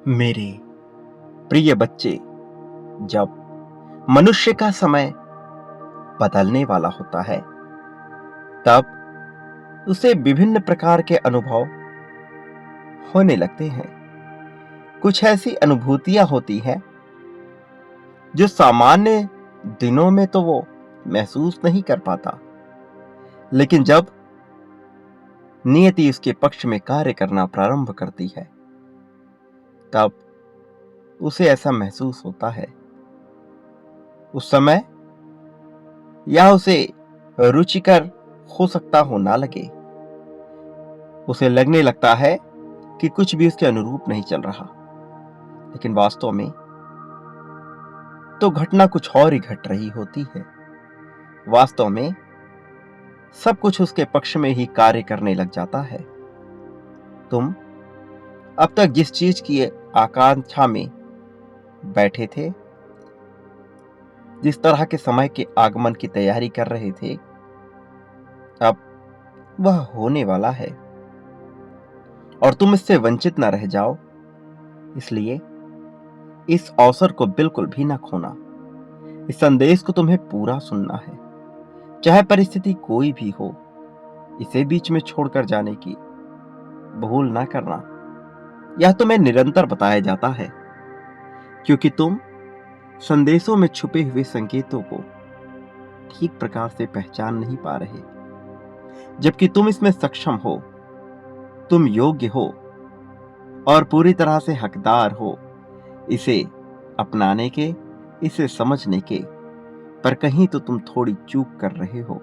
मेरे प्रिय बच्चे, जब मनुष्य का समय बदलने वाला होता है, तब उसे विभिन्न प्रकार के अनुभव होने लगते हैं। कुछ ऐसी अनुभूतियां होती हैं जो सामान्य दिनों में तो वो महसूस नहीं कर पाता, लेकिन जब नियति उसके पक्ष में कार्य करना प्रारंभ करती है, तब उसे ऐसा महसूस होता है। उस समय या उसे रुचिकर हो सकता हो ना लगे, उसे लगने लगता है कि कुछ भी उसके अनुरूप नहीं चल रहा, लेकिन वास्तव में तो घटना कुछ और ही घट रही होती है। वास्तव में सब कुछ उसके पक्ष में ही कार्य करने लग जाता है। तुम अब तक जिस चीज की आकांक्षा में बैठे थे, जिस तरह के समय के आगमन की तैयारी कर रहे थे, अब वह होने वाला है और तुम इससे वंचित न रह जाओ, इसलिए इस अवसर को बिल्कुल भी ना खोना। इस संदेश को तुम्हें पूरा सुनना है, चाहे परिस्थिति कोई भी हो। इसे बीच में छोड़कर जाने की भूल ना करना। यह तुम्हें निरंतर बताया जाता है, क्योंकि तुम संदेशों में छुपे हुए संकेतों को ठीक प्रकार से पहचान नहीं पा रहे, जबकि तुम इसमें सक्षम हो। तुम योग्य हो और पूरी तरह से हकदार हो इसे अपनाने के, इसे समझने के। पर कहीं तो तुम थोड़ी चूक कर रहे हो।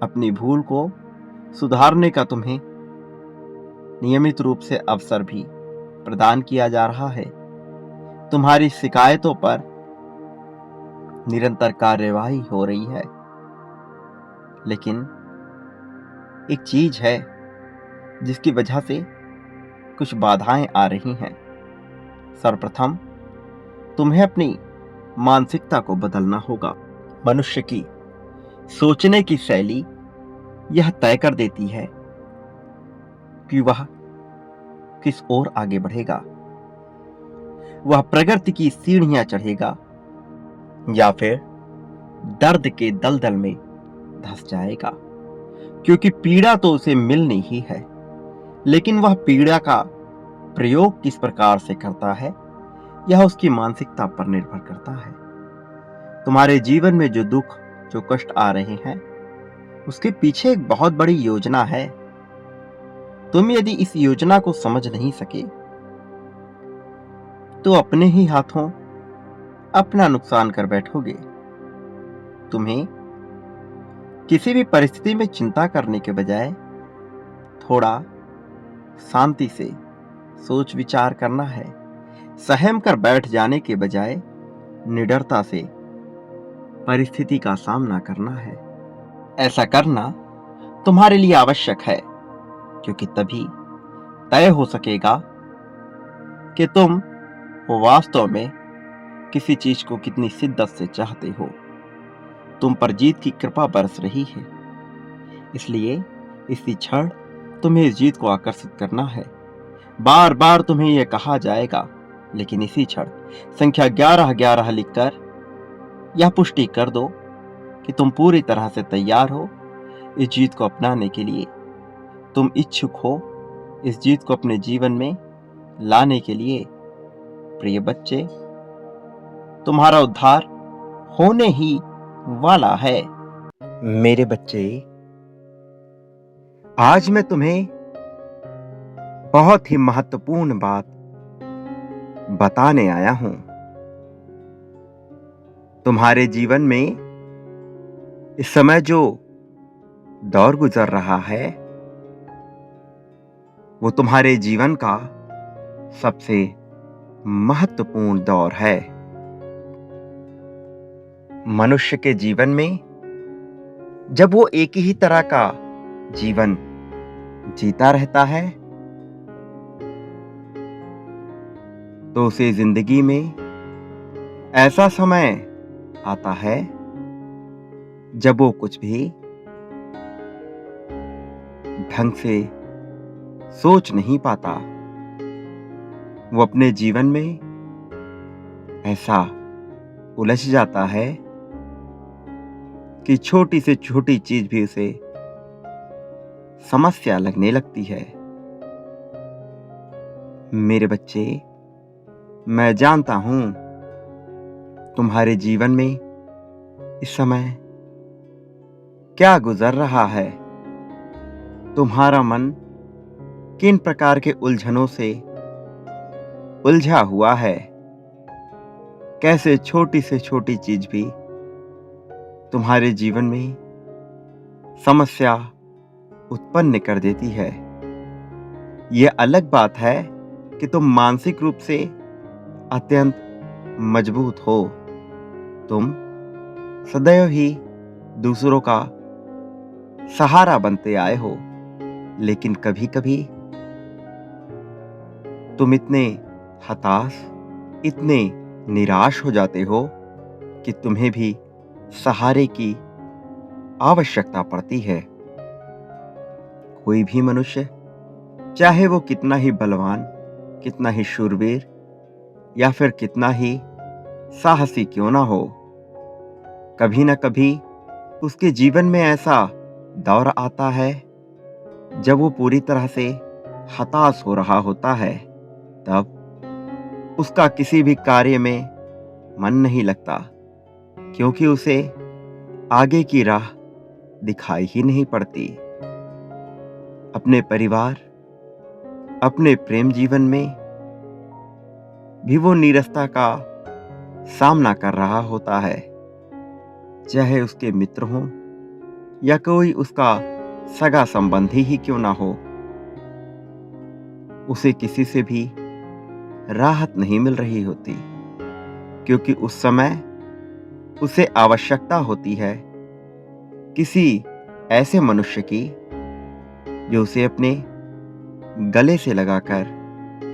अपनी भूल को सुधारने का तुम्हें नियमित रूप से अवसर भी प्रदान किया जा रहा है। तुम्हारी शिकायतों पर निरंतर कार्यवाही हो रही है, लेकिन एक चीज है जिसकी वजह से कुछ बाधाएं आ रही हैं। सर्वप्रथम तुम्हें अपनी मानसिकता को बदलना होगा। मनुष्य की सोचने की शैली यह तय कर देती है कि वह किस ओर आगे बढ़ेगा। वह प्रगति की सीढ़ियां चढ़ेगा या फिर दर्द के दलदल में धंस जाएगा, क्योंकि पीड़ा तो उसे मिलनी ही है, लेकिन वह पीड़ा का प्रयोग किस प्रकार से करता है, यह उसकी मानसिकता पर निर्भर करता है। तुम्हारे जीवन में जो दुख, जो कष्ट आ रहे हैं, उसके पीछे एक बहुत बड़ी योजना है। तुम यदि इस योजना को समझ नहीं सके, तो अपने ही हाथों अपना नुकसान कर बैठोगे। तुम्हें किसी भी परिस्थिति में चिंता करने के बजाय थोड़ा शांति से सोच विचार करना है। सहम कर बैठ जाने के बजाय निडरता से परिस्थिति का सामना करना है। ऐसा करना तुम्हारे लिए आवश्यक है, क्योंकि तभी तय हो सकेगा कि तुम वास्तव में किसी चीज को कितनी शिद्दत से चाहते हो। तुम पर जीत की कृपा बरस रही है, इसलिए इसी क्षण तुम्हें इस जीत को आकर्षित करना है। बार बार तुम्हें यह कहा जाएगा, लेकिन इसी क्षण संख्या 1111 लिखकर यह पुष्टि कर दो कि तुम पूरी तरह से तैयार हो इस जीत को अपनाने के लिए। तुम इच्छुक हो इस जीत को अपने जीवन में लाने के लिए। प्रिय बच्चे, तुम्हारा उद्धार होने ही वाला है। मेरे बच्चे, आज मैं तुम्हें बहुत ही महत्वपूर्ण बात बताने आया हूं। तुम्हारे जीवन में इस समय जो दौर गुजर रहा है, वो तुम्हारे जीवन का सबसे महत्वपूर्ण दौर है। मनुष्य के जीवन में जब वो एक ही तरह का जीवन जीता रहता है, तो उसे जिंदगी में ऐसा समय आता है जब वो कुछ भी ढंग से सोच नहीं पाता। वो अपने जीवन में ऐसा उलझ जाता है कि छोटी से छोटी चीज भी उसे समस्या लगने लगती है। मेरे बच्चे, मैं जानता हूं तुम्हारे जीवन में इस समय क्या गुजर रहा है। तुम्हारा मन किन प्रकार के उलझनों से उलझा हुआ है। कैसे छोटी से छोटी चीज भी तुम्हारे जीवन में समस्या उत्पन्न कर देती है। यह अलग बात है कि तुम मानसिक रूप से अत्यंत मजबूत हो। तुम सदैव ही दूसरों का सहारा बनते आए हो, लेकिन कभी कभी तुम इतने हताश, इतने निराश हो जाते हो कि तुम्हें भी सहारे की आवश्यकता पड़ती है। कोई भी मनुष्य, चाहे वो कितना ही बलवान, कितना ही शूरवीर या फिर कितना ही साहसी क्यों ना हो, कभी ना कभी उसके जीवन में ऐसा दौर आता है जब वो पूरी तरह से हताश हो रहा होता है। तब उसका किसी भी कार्य में मन नहीं लगता, क्योंकि उसे आगे की राह दिखाई ही नहीं पड़ती। अपने परिवार, अपने प्रेम जीवन में भी वो नीरसता का सामना कर रहा होता है। चाहे उसके मित्र हों या कोई उसका सगा संबंधी ही क्यों ना हो, उसे किसी से भी राहत नहीं मिल रही होती, क्योंकि उस समय उसे आवश्यकता होती है किसी ऐसे मनुष्य की जो उसे अपने गले से लगाकर,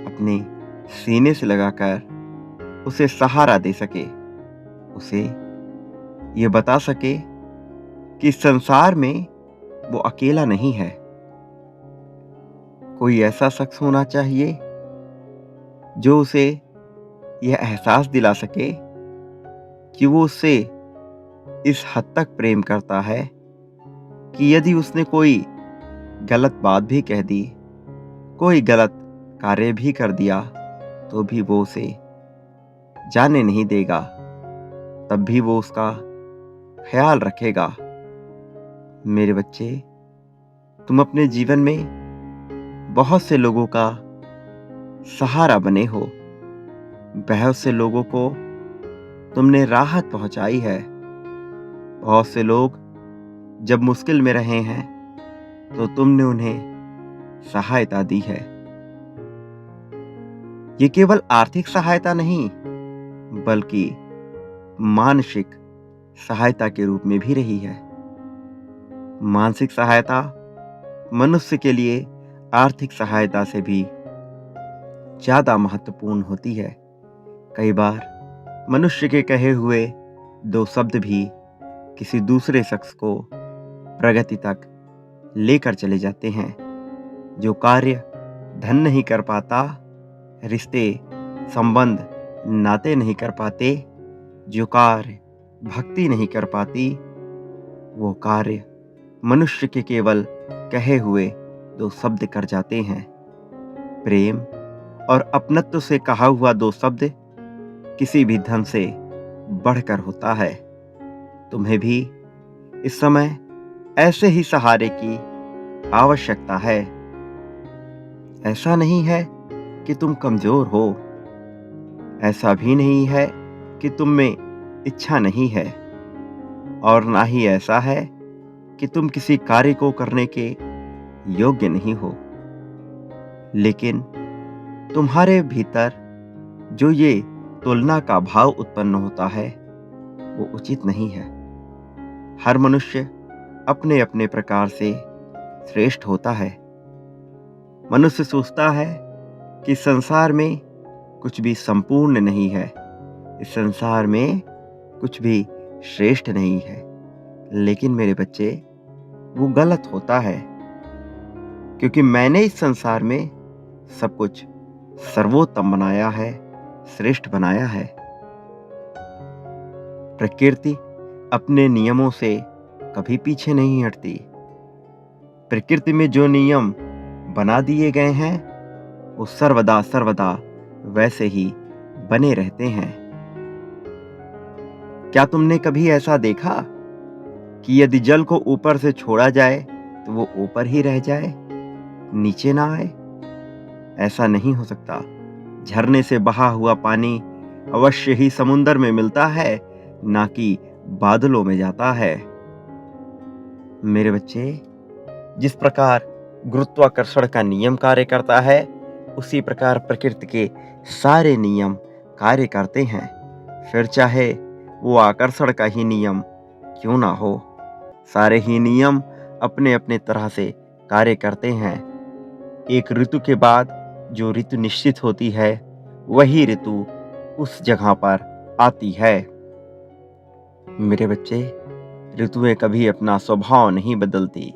अपने सीने से लगाकर उसे सहारा दे सके, उसे ये बता सके कि संसार में वो अकेला नहीं है। कोई ऐसा शख्स होना चाहिए जो उसे यह एहसास दिला सके कि वो उससे इस हद तक प्रेम करता है कि यदि उसने कोई गलत बात भी कह दी, कोई गलत कार्य भी कर दिया, तो भी वो उसे जाने नहीं देगा। तब भी वो उसका ख्याल रखेगा। मेरे बच्चे, तुम अपने जीवन में बहुत से लोगों का सहारा बने हो। बहुत से लोगों को तुमने राहत पहुंचाई है। बहुत से लोग जब मुश्किल में रहे हैं तो तुमने उन्हें सहायता दी है। ये केवल आर्थिक सहायता नहीं, बल्कि मानसिक सहायता के रूप में भी रही है। मानसिक सहायता मनुष्य के लिए आर्थिक सहायता से भी ज्यादा महत्वपूर्ण होती है। कई बार मनुष्य के कहे हुए दो शब्द भी किसी दूसरे शख्स को प्रगति तक लेकर चले जाते हैं। जो कार्य धन नहीं कर पाता, रिश्ते, संबंध, नाते नहीं कर पाते, जो कार्य भक्ति नहीं कर पाती, वो कार्य मनुष्य के केवल कहे हुए दो शब्द कर जाते हैं। प्रेम और अपनत्व से कहा हुआ दो शब्द किसी भी धन से बढ़कर होता है। तुम्हें भी इस समय ऐसे ही सहारे की आवश्यकता है। ऐसा नहीं है कि तुम कमजोर हो, ऐसा भी नहीं है कि तुम में इच्छा नहीं है, और ना ही ऐसा है कि तुम किसी कार्य को करने के योग्य नहीं हो। लेकिन तुम्हारे भीतर जो ये तुलना का भाव उत्पन्न होता है, वो उचित नहीं है। हर मनुष्य अपने अपने प्रकार से श्रेष्ठ होता है। मनुष्य सोचता है कि संसार में कुछ भी संपूर्ण नहीं है, इस संसार में कुछ भी श्रेष्ठ नहीं है। लेकिन मेरे बच्चे, वो गलत होता है, क्योंकि मैंने इस संसार में सब कुछ सर्वोत्तम बनाया है, श्रेष्ठ बनाया है। प्रकृति अपने नियमों से कभी पीछे नहीं हटती। प्रकृति में जो नियम बना दिए गए हैं वो सर्वदा सर्वदा वैसे ही बने रहते हैं। क्या तुमने कभी ऐसा देखा कि यदि जल को ऊपर से छोड़ा जाए तो वो ऊपर ही रह जाए, नीचे ना आए? ऐसा नहीं हो सकता। झरने से बहा हुआ पानी अवश्य ही समुद्र में मिलता है, ना कि बादलों में जाता है। मेरे बच्चे, जिस प्रकार गुरुत्वाकर्षण का नियम कार्य करता है, उसी प्रकार प्रकृति के सारे नियम कार्य करते हैं। फिर चाहे वो आकर्षण का ही नियम क्यों ना हो, सारे ही नियम अपने अपने तरह से कार्य करते हैं। एक ऋतु के बाद जो ऋतु निश्चित होती है, वही ऋतु उस जगह पर आती है। मेरे बच्चे, ऋतुएं कभी अपना स्वभाव नहीं बदलती।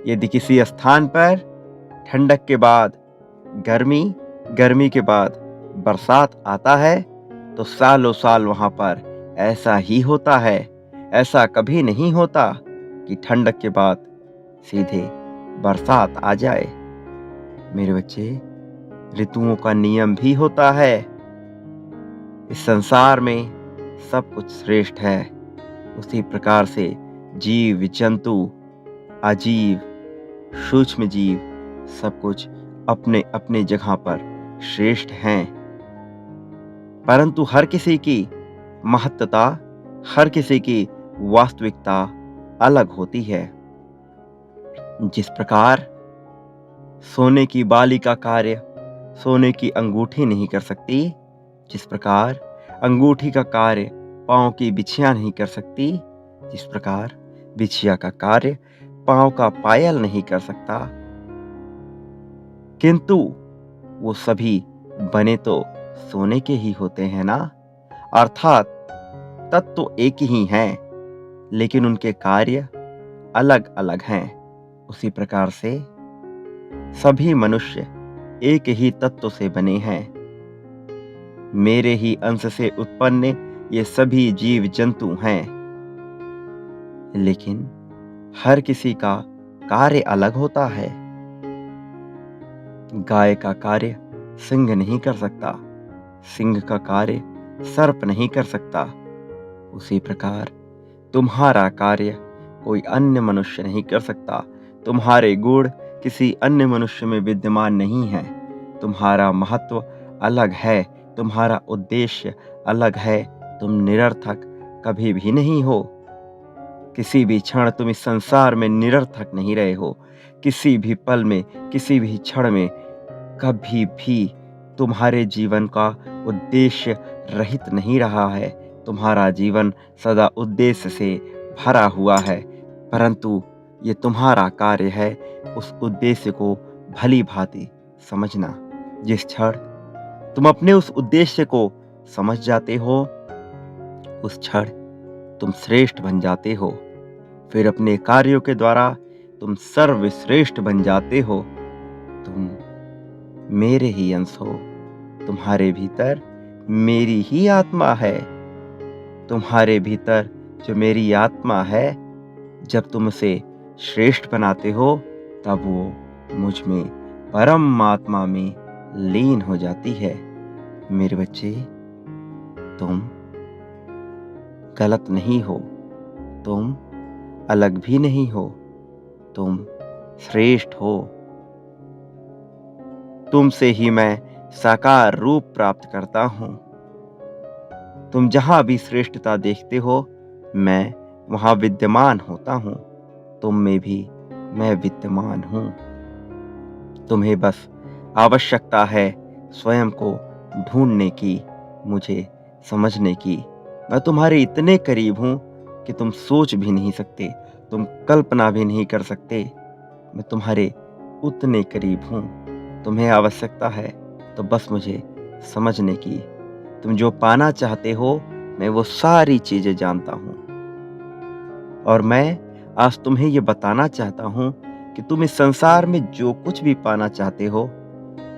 यदि किसी स्थान पर ठंडक के बाद गर्मी, गर्मी के बाद बरसात आता है, तो सालों साल वहां पर ऐसा ही होता है। ऐसा कभी नहीं होता कि ठंडक के बाद सीधे बरसात आ जाए। मेरे बच्चे, ऋतुओं का नियम भी होता है। इस संसार में सब कुछ श्रेष्ठ है। उसी प्रकार से जीव जंतु, अजीव, सूक्ष्म जीव सब कुछ अपने अपने जगह पर श्रेष्ठ हैं। परंतु हर किसी की महत्ता, हर किसी की वास्तविकता अलग होती है। जिस प्रकार सोने की बाली का कार्य सोने की अंगूठी नहीं कर सकती, जिस प्रकार अंगूठी का कार्य पांव की बिछिया नहीं कर सकती, जिस प्रकार बिछिया का कार्य पांव का पायल नहीं कर सकता, किंतु वो सभी बने तो सोने के ही होते हैं ना। अर्थात तत्व तो एक ही हैं, लेकिन उनके कार्य अलग अलग हैं। उसी प्रकार से सभी मनुष्य एक ही तत्व से बने हैं। मेरे ही अंश से उत्पन्न ये सभी जीव जंतु हैं, लेकिन हर किसी का कार्य अलग होता है। गाय का कार्य सिंह नहीं कर सकता, सिंह का कार्य सर्प नहीं कर सकता। उसी प्रकार तुम्हारा कार्य कोई अन्य मनुष्य नहीं कर सकता। तुम्हारे गुण किसी अन्य मनुष्य में विद्यमान नहीं है। तुम्हारा महत्व अलग है, तुम्हारा उद्देश्य अलग है। तुम निरर्थक कभी भी नहीं हो। किसी भी क्षण तुम इस संसार में निरर्थक नहीं रहे हो। किसी भी पल में, किसी भी क्षण में कभी भी तुम्हारे जीवन का उद्देश्य रहित नहीं रहा है। तुम्हारा जीवन सदा उद्देश्य से भरा हुआ है, परंतु ये तुम्हारा कार्य है उस उद्देश्य को भली भांति समझना। जिस क्षण तुम अपने उस उद्देश्य को समझ जाते हो, उस क्षण तुम श्रेष्ठ बन जाते हो। फिर अपने कार्यों के द्वारा तुम सर्वश्रेष्ठ बन जाते हो। तुम मेरे ही अंश हो। तुम्हारे भीतर मेरी ही आत्मा है। तुम्हारे भीतर जो मेरी आत्मा है, जब तुम उसे श्रेष्ठ बनाते हो, तब वो मुझ में परमात्मा में लीन हो जाती है। मेरे बच्चे, तुम गलत नहीं हो, तुम अलग भी नहीं हो, तुम श्रेष्ठ हो। तुमसे ही मैं साकार रूप प्राप्त करता हूं। तुम जहां भी श्रेष्ठता देखते हो, मैं वहां विद्यमान होता हूं। तुम में भी मैं विद्यमान हूं। तुम्हें बस आवश्यकता है स्वयं को ढूंढने की, मुझे समझने की। मैं तुम्हारे इतने करीब हूं कि तुम सोच भी नहीं सकते, तुम कल्पना भी नहीं कर सकते। मैं तुम्हारे उतने करीब हूं। तुम्हें आवश्यकता है तो बस मुझे समझने की। तुम जो पाना चाहते हो, मैं वो सारी चीजें जानता हूं। और मैं आज तुम्हें ये बताना चाहता हूं कि तुम इस संसार में जो कुछ भी पाना चाहते हो,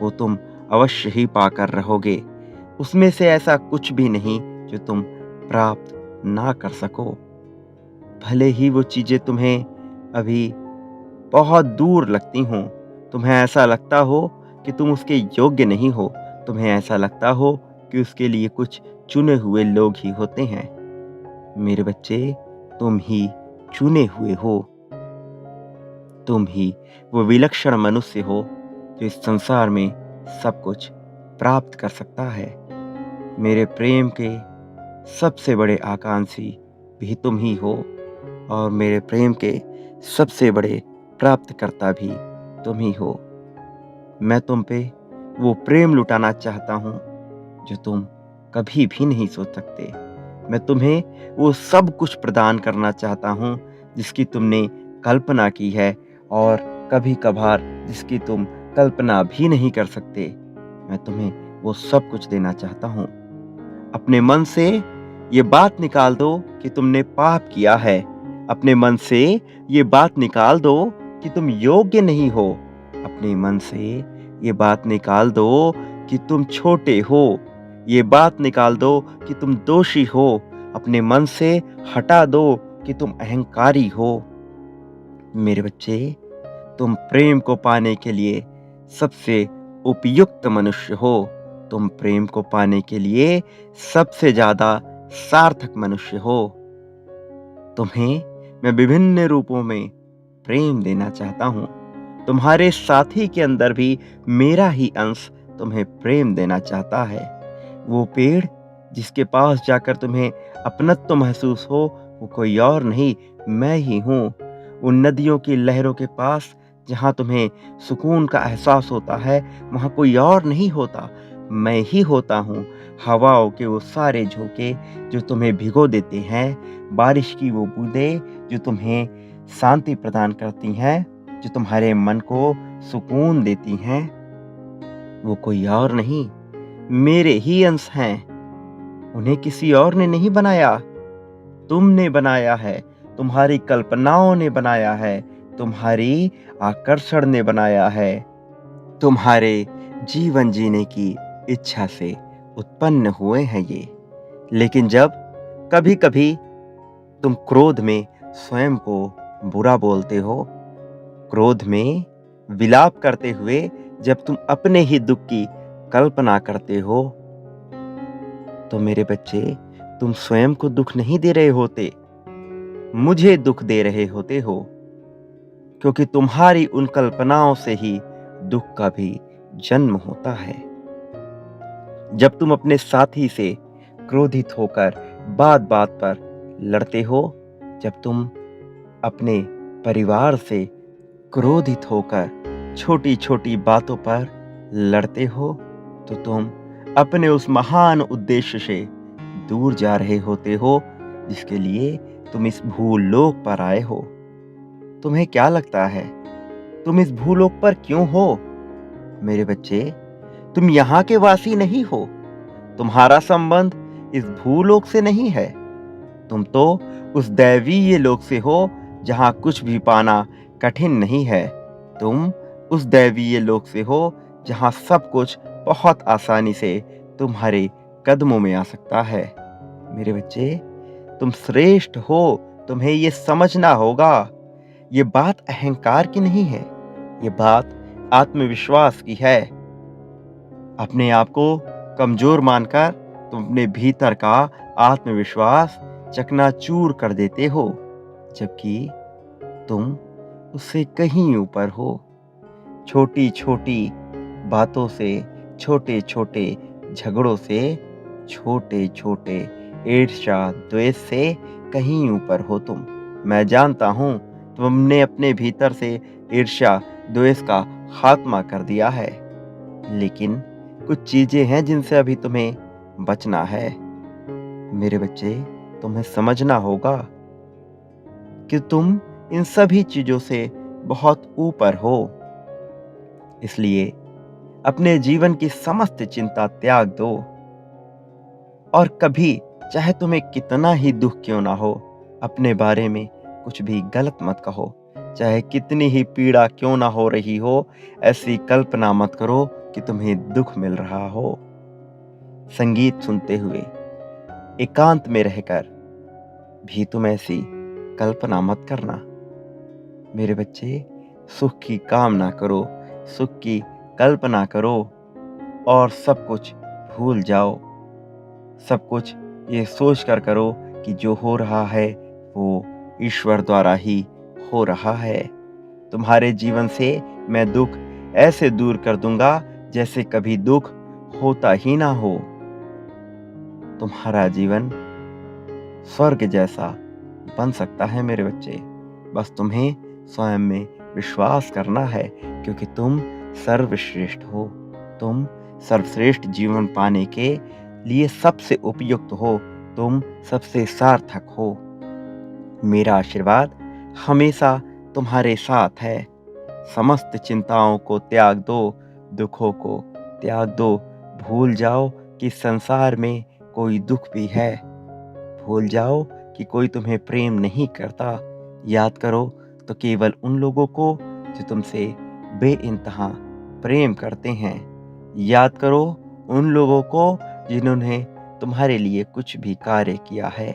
वो तुम अवश्य ही पाकर रहोगे। उसमें से ऐसा कुछ भी नहीं जो तुम प्राप्त ना कर सको। भले ही वो चीजें तुम्हें अभी बहुत दूर लगती हों, तुम्हें ऐसा लगता हो कि तुम उसके योग्य नहीं हो, तुम्हें ऐसा लगता हो कि उसके लिए कुछ चुने हुए लोग ही होते हैं। मेरे बच्चे, तुम ही चुने हुए हो। तुम ही वो विलक्षण मनुष्य हो जो इस संसार में सब कुछ प्राप्त कर सकता है। मेरे प्रेम के सबसे बड़े आकांक्षी भी तुम ही हो और मेरे प्रेम के सबसे बड़े प्राप्तकर्ता भी तुम ही हो। मैं तुम पे वो प्रेम लुटाना चाहता हूँ जो तुम कभी भी नहीं सोच सकते। मैं तुम्हें वो सब कुछ प्रदान करना चाहता हूँ जिसकी तुमने कल्पना की है और कभी कभार जिसकी तुम कल्पना भी नहीं कर सकते। मैं तुम्हें वो सब कुछ देना चाहता हूँ। अपने मन से ये बात निकाल दो कि तुमने पाप किया है। अपने मन से ये बात निकाल दो कि तुम योग्य नहीं हो। अपने मन से ये बात निकाल दो कि तुम छोटे हो। ये बात निकाल दो कि तुम दोषी हो। अपने मन से हटा दो कि तुम अहंकारी हो। मेरे बच्चे, तुम प्रेम को पाने के लिए सबसे उपयुक्त मनुष्य हो। तुम प्रेम को पाने के लिए सबसे ज्यादा सार्थक मनुष्य हो। तुम्हें मैं विभिन्न रूपों में प्रेम देना चाहता हूँ। तुम्हारे साथी के अंदर भी मेरा ही अंश तुम्हें प्रेम देना चाहता है। वो पेड़ जिसके पास जाकर तुम्हें अपनत्व महसूस हो, वो कोई और नहीं, मैं ही हूँ। उन नदियों की लहरों के पास जहाँ तुम्हें सुकून का एहसास होता है, वहाँ कोई और नहीं होता, मैं ही होता हूँ। हवाओं के वो सारे झोंके जो तुम्हें भिगो देते हैं, बारिश की वो बूंदें जो तुम्हें शांति प्रदान करती हैं, जो तुम्हारे मन को सुकून देती हैं, वो कोई और नहीं, मेरे ही अंश हैं। उन्हें किसी और ने नहीं बनाया, तुमने बनाया है। तुम्हारी कल्पनाओं ने बनाया है, तुम्हारी आकर्षण ने बनाया है, तुम्हारे जीवन जीने की इच्छा से उत्पन्न हुए हैं ये। लेकिन जब कभी कभी तुम क्रोध में स्वयं को बुरा बोलते हो, क्रोध में विलाप करते हुए जब तुम अपने ही दुख की कल्पना करते हो, तो मेरे बच्चे, तुम स्वयं को दुख नहीं दे रहे होते, मुझे दुख दे रहे होते हो। क्योंकि तुम्हारी उन कल्पनाओं से ही दुख का भी जन्म होता है। जब तुम अपने साथी से क्रोधित होकर बात बात पर लड़ते हो, जब तुम अपने परिवार से क्रोधित होकर छोटी छोटी बातों पर लड़ते हो, तो तुम अपने उस महान उद्देश्य से दूर जा रहे होते हो जिसके लिए तुम इस भूलोक पर आए हो। तुम्हें क्या लगता है, तुम इस भूलोक पर क्यों हो? मेरे बच्चे, तुम यहाँ के वासी नहीं हो। तुम्हारा संबंध इस भूलोक से नहीं है। तुम तो उस दैवीय लोक से हो जहाँ कुछ भी पाना कठिन नहीं है। तुम उस दैवीय लोक से हो जहाँ सब कुछ बहुत आसानी से तुम्हारे कदमों में आ सकता है। मेरे बच्चे, तुम श्रेष्ठ हो, तुम्हें ये समझना होगा। ये बात अहंकार की नहीं है, ये बात आत्मविश्वास की है। अपने आप को कमजोर मानकर तुम अपने भीतर का आत्मविश्वास चकनाचूर कर देते हो, जबकि तुम उससे कहीं ऊपर हो। छोटी छोटी बातों से, छोटे छोटे झगड़ों से, छोटे छोटे ईर्ष्या द्वेष से कहीं ऊपर हो तुम। मैं जानता हूं तुमने अपने भीतर से ईर्ष्या द्वेष का खात्मा कर दिया है, लेकिन कुछ चीजें हैं जिनसे अभी तुम्हें बचना है। मेरे बच्चे, तुम्हें समझना होगा कि तुम इन सभी चीजों से बहुत ऊपर हो। इसलिए अपने जीवन की समस्त चिंता त्याग दो और कभी, चाहे तुम्हें कितना ही दुख क्यों ना हो, अपने बारे में कुछ भी गलत मत कहो। चाहे कितनी ही पीड़ा क्यों ना हो रही हो, ऐसी कल्पना मत करो कि तुम्हें दुख मिल रहा हो। संगीत सुनते हुए एकांत में रहकर भी तुम ऐसी कल्पना मत करना। मेरे बच्चे, सुख की कामना करो, सुख की कल्पना करो और सब कुछ भूल जाओ। सब कुछ ये सोच कर करो कि जो हो रहा है वो ईश्वर द्वारा ही हो रहा है। तुम्हारे जीवन से मैं दुख ऐसे दूर कर दूंगा जैसे कभी दुख होता ही ना हो। तुम्हारा जीवन स्वर्ग जैसा बन सकता है मेरे बच्चे। बस तुम्हें स्वयं में विश्वास करना है, क्योंकि तुम सर्वश्रेष्ठ हो। तुम सर्वश्रेष्ठ जीवन पाने के लिए सबसे उपयुक्त हो। तुम सबसे सार्थक हो। मेरा आशीर्वाद हमेशा तुम्हारे साथ है। समस्त चिंताओं को त्याग दो, दुखों को त्याग दो। भूल जाओ कि संसार में कोई दुख भी है। भूल जाओ कि कोई तुम्हें प्रेम नहीं करता। याद करो तो केवल उन लोगों को जो तुमसे बेइंतहा प्रेम करते हैं। याद करो उन लोगों को जिन्होंने तुम्हारे लिए कुछ भी कार्य किया है।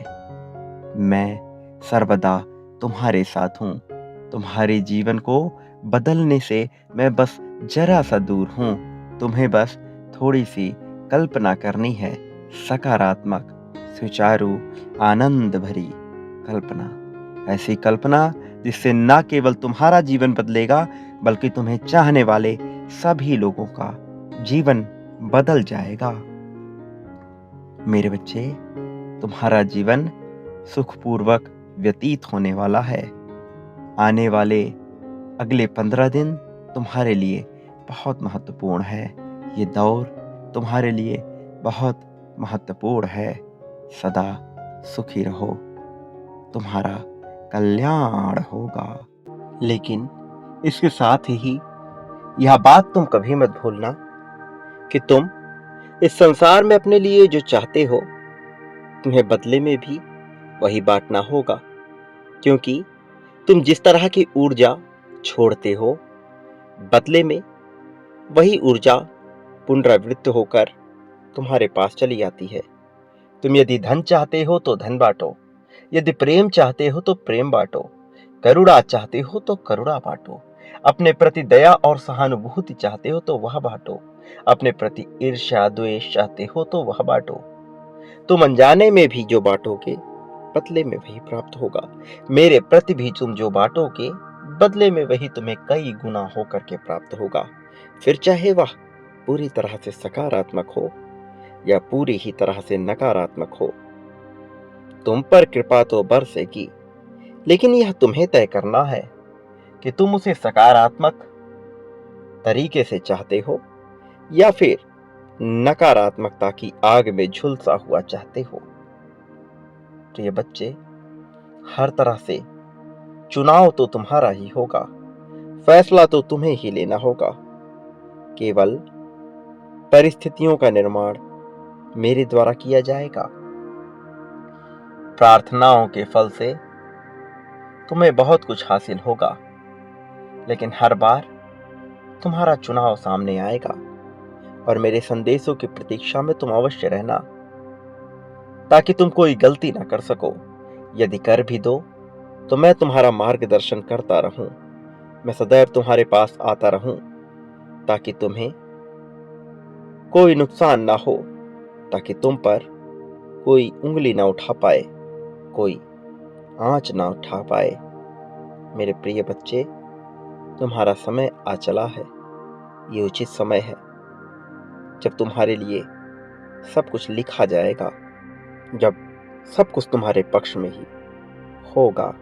मैं सर्वदा तुम्हारे साथ हूँ। तुम्हारे जीवन को बदलने से मैं बस जरा सा दूर हूँ। तुम्हें बस थोड़ी सी कल्पना करनी है, सकारात्मक, सुचारू, आनंद भरी कल्पना। ऐसी कल्पना जिससे न केवल तुम्हारा जीवन बदलेगा, बल्कि तुम्हें चाहने वाले सभी लोगों का जीवन बदल जाएगा। मेरे बच्चे, तुम्हारा जीवन सुखपूर्वक व्यतीत होने वाला है। आने वाले अगले 15 दिन तुम्हारे लिए बहुत महत्वपूर्ण है। ये दौर तुम्हारे लिए बहुत महत्वपूर्ण है। सदा सुखी रहो, तुम्हारा कल्याण होगा। लेकिन इसके साथ ही यह बात तुम कभी मत भूलना कि तुम इस संसार में अपने लिए जो चाहते हो, तुम्हें बदले में भी वही बांटना होगा। क्योंकि तुम जिस तरह की ऊर्जा छोड़ते हो, बदले में वही ऊर्जा पुनरावृत्त होकर तुम्हारे पास चली आती है। तुम यदि धन चाहते हो तो धन बांटो, यदि प्रेम चाहते हो तो प्रेम बांटो, करुणा चाहते हो तो करुणा बांटो, अपने प्रति दया और सहानुभूति चाहते हो तो वह बांटो, अपने प्रति ईर्ष्या द्वेष चाहते हो तो वह बांटो। तुम अनजाने में भी जो बांटोगे, बदले में वही प्राप्त होगा। मेरे प्रति भी तुम जो बांटोगे, बदले में वही तुम्हें कई गुना होकर के प्राप्त होगा। फिर चाहे वह पूरी तरह से सकारात्मक हो या पूरी ही तरह से नकारात्मक हो, तुम पर कृपा तो बरसेगी, लेकिन यह तुम्हें तय करना है कि तुम उसे सकारात्मक तरीके से चाहते हो या फिर नकारात्मकता की आग में झुलसा हुआ चाहते हो। प्रिय बच्चे, हर तरह से चुनाव तो तुम्हारा ही होगा, फैसला तो तुम्हें ही लेना होगा। केवल परिस्थितियों का निर्माण मेरे द्वारा किया जाएगा। प्रार्थनाओं के फल से तुम्हें बहुत कुछ हासिल होगा, लेकिन हर बार तुम्हारा चुनाव सामने आएगा। और मेरे संदेशों की प्रतीक्षा में तुम अवश्य रहना, ताकि तुम कोई गलती ना कर सको। यदि कर भी दो तो मैं तुम्हारा मार्गदर्शन करता रहूं। मैं सदैव तुम्हारे पास आता रहूं, ताकि तुम्हें कोई नुकसान ना हो, ताकि तुम पर कोई उंगली ना उठा पाए, कोई आंच ना उठा पाए। मेरे प्रिय बच्चे, तुम्हारा समय आ चला है। ये उचित समय है जब तुम्हारे लिए सब कुछ लिखा जाएगा, जब सब कुछ तुम्हारे पक्ष में ही होगा।